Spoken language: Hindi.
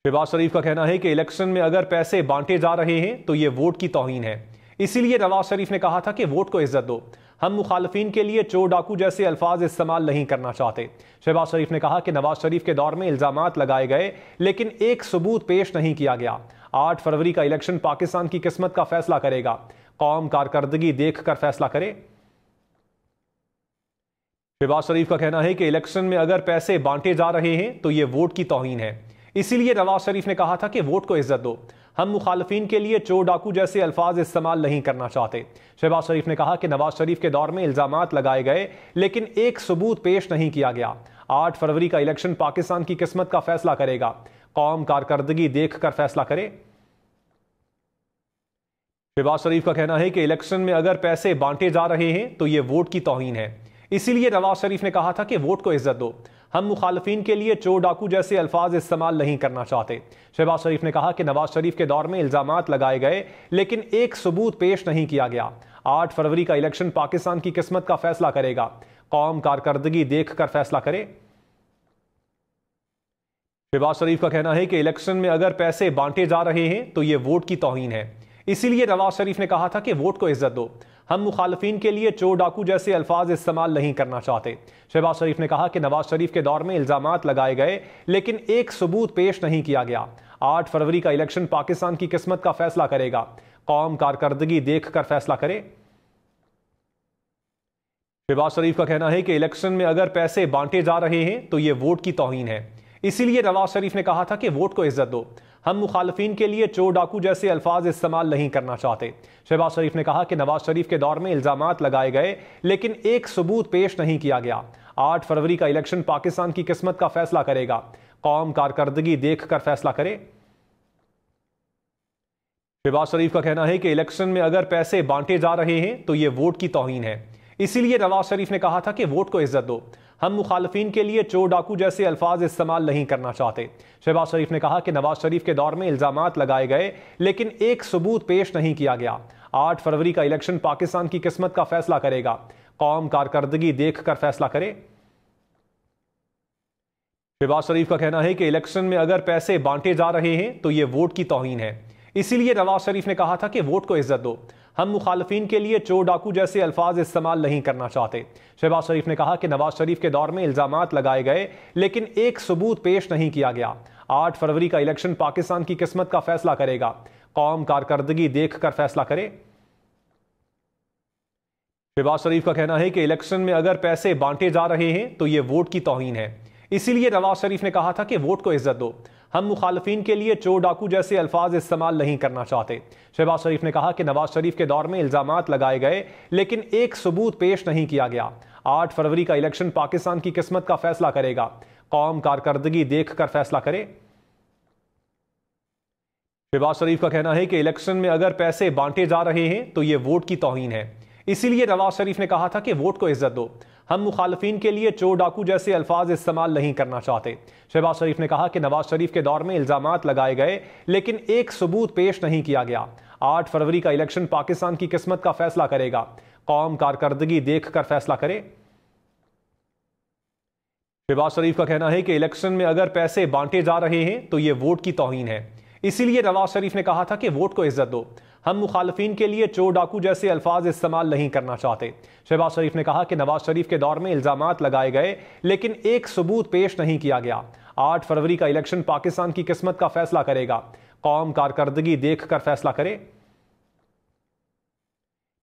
शहबाज शरीफ का कहना है कि इलेक्शन में अगर पैसे बांटे जा रहे हैं तो ये वोट की तौहीन है। इसीलिए नवाज शरीफ ने कहा था कि वोट को इज्जत दो। हम मुखालफिन के लिए चोर डाकू जैसे अल्फाज इस्तेमाल नहीं करना चाहते। शहबाज शरीफ ने कहा कि नवाज शरीफ के दौर में इल्जामात लगाए गए लेकिन एक सबूत पेश नहीं किया गया। 8 फरवरी का इलेक्शन पाकिस्तान की किस्मत का फैसला करेगा। कौम कारकर्दगी देखकर फैसला करे। शहबाज शरीफ का कहना है कि इलेक्शन में अगर पैसे बांटे जा रहे हैं तो ये वोट की तौहीन है। इसीलिए नवाज शरीफ ने कहा था कि वोट को इज्जत दो। हम मुखालफिन के लिए चोर डाकू जैसे अल्फाज इस्तेमाल नहीं करना चाहते। शहबाज शरीफ ने कहा कि नवाज शरीफ के दौर में इल्जामात लगाए गए लेकिन एक सबूत पेश नहीं किया गया। 8 फरवरी का इलेक्शन पाकिस्तान की किस्मत का फैसला करेगा। कौम कारकर्दगी देखकर फैसला करे। शहबाज शरीफ का कहना है कि इलेक्शन में अगर पैसे बांटे जा रहे हैं तो ये वोट की तौहीन है। इसीलिए नवाज शरीफ ने कहा था कि वोट को इज्जत दो। हम मुखालफिन के लिए चोर डाकू जैसे अल्फाज इस्तेमाल नहीं करना चाहते। शहबाज शरीफ ने कहा कि नवाज शरीफ के दौर में इल्जामात लगाए गए लेकिन एक सबूत पेश नहीं किया गया। 8 फरवरी का इलेक्शन पाकिस्तान की किस्मत का फैसला करेगा। कौम कारकर्दगी देखकर फैसला करे। शहबाज शरीफ का कहना है कि इलेक्शन में अगर पैसे बांटे जा रहे हैं तो ये वोट की तौहीन है। इसीलिए नवाज शरीफ ने कहा था कि वोट को इज्जत दो। हम मुखालफिन के लिए चोर डाकू जैसे अल्फाज इस्तेमाल नहीं करना चाहते। शहबाज शरीफ ने कहा कि नवाज शरीफ के दौर में इल्जामात लगाए गए लेकिन एक सबूत पेश नहीं किया गया। 8 फरवरी का इलेक्शन पाकिस्तान की किस्मत का फैसला करेगा। कौम कारकर्दगी देखकर फैसला करे। शहबाज शरीफ का कहना है कि इलेक्शन में अगर पैसे बांटे जा रहे हैं तो ये वोट की तौहीन है। इसीलिए नवाज शरीफ ने कहा था कि वोट को इज्जत दो। हम मुखालफिन के लिए चोर डाकू जैसे अल्फाज इस्तेमाल नहीं करना चाहते। शहबाज शरीफ ने कहा कि नवाज शरीफ के दौर में इल्जामात लगाए गए लेकिन एक सबूत पेश नहीं किया गया। 8 फरवरी का इलेक्शन पाकिस्तान की किस्मत का फैसला करेगा। कौम कारकर्दगी देखकर फैसला करे। शहबाज शरीफ का कहना है कि इलेक्शन में अगर पैसे बांटे जा रहे हैं तो ये वोट की तौहीन है। इसीलिए नवाज शरीफ ने कहा था कि वोट को इज्जत दो। हम मुखालफिन के लिए चोर डाकू जैसे अल्फाज इस्तेमाल नहीं करना चाहते। शहबाज शरीफ ने कहा कि नवाज शरीफ के दौर में इल्जामात लगाए गए लेकिन एक सबूत पेश नहीं किया गया। 8 फरवरी का इलेक्शन पाकिस्तान की किस्मत का फैसला करेगा। कौम कारकर्दगी देखकर फैसला करे। शहबाज शरीफ का कहना है कि इलेक्शन में अगर पैसे बांटे जा रहे हैं तो ये वोट की तौहीन है। इसीलिए नवाज शरीफ ने कहा था कि वोट को इज्जत दो। हम मुखालफिन के लिए चोर डाकू जैसे अल्फाज इस्तेमाल नहीं करना चाहते। शहबाज शरीफ ने कहा कि नवाज शरीफ के दौर में इल्जामात लगाए गए लेकिन एक सबूत पेश नहीं किया गया। 8 फरवरी का इलेक्शन पाकिस्तान की किस्मत का फैसला करेगा। कौम कारकर्दगी देखकर फैसला करे। शहबाज शरीफ का कहना है कि इलेक्शन में अगर पैसे बांटे जा रहे हैं तो ये वोट की तौहीन है। इसीलिए नवाज शरीफ ने कहा था कि वोट को इज्जत दो। हम मुखालफिन के लिए चोर डाकू जैसे अल्फाज इस्तेमाल नहीं करना चाहते। शहबाज शरीफ ने कहा कि नवाज शरीफ के दौर में इल्जामात लगाए गए लेकिन एक सबूत पेश नहीं किया गया। 8 फरवरी का इलेक्शन पाकिस्तान की किस्मत का फैसला करेगा। कौम कारकर्दगी देखकर फैसला करे। शहबाज शरीफ का कहना है कि इलेक्शन में अगर पैसे बांटे जा रहे हैं तो ये वोट की तौहीन है। इसीलिए नवाज शरीफ ने कहा था कि वोट को इज्जत दो। हम मुखालफिन के लिए चोर डाकू जैसे अल्फाज इस्तेमाल नहीं करना चाहते। शहबाज शरीफ ने कहा कि नवाज शरीफ के दौर में इल्जामात लगाए गए लेकिन एक सबूत पेश नहीं किया गया। 8 फरवरी का इलेक्शन पाकिस्तान की किस्मत का फैसला करेगा। कौम कारकर्दगी देखकर फैसला करे। शहबाज शरीफ का कहना है कि इलेक्शन में अगर पैसे बांटे जा रहे हैं तो ये वोट की तौहीन है। इसीलिए नवाज शरीफ ने कहा था कि वोट को इज्जत दो। हम मुखालफिन के लिए चोर डाकू जैसे अल्फाज इस्तेमाल नहीं करना चाहते। शहबाज शरीफ ने कहा कि नवाज शरीफ के दौर में इल्जामात लगाए गए लेकिन एक सबूत पेश नहीं किया गया। 8 फरवरी का इलेक्शन पाकिस्तान की किस्मत का फैसला करेगा। कौम कारकर्दगी देखकर फैसला करे।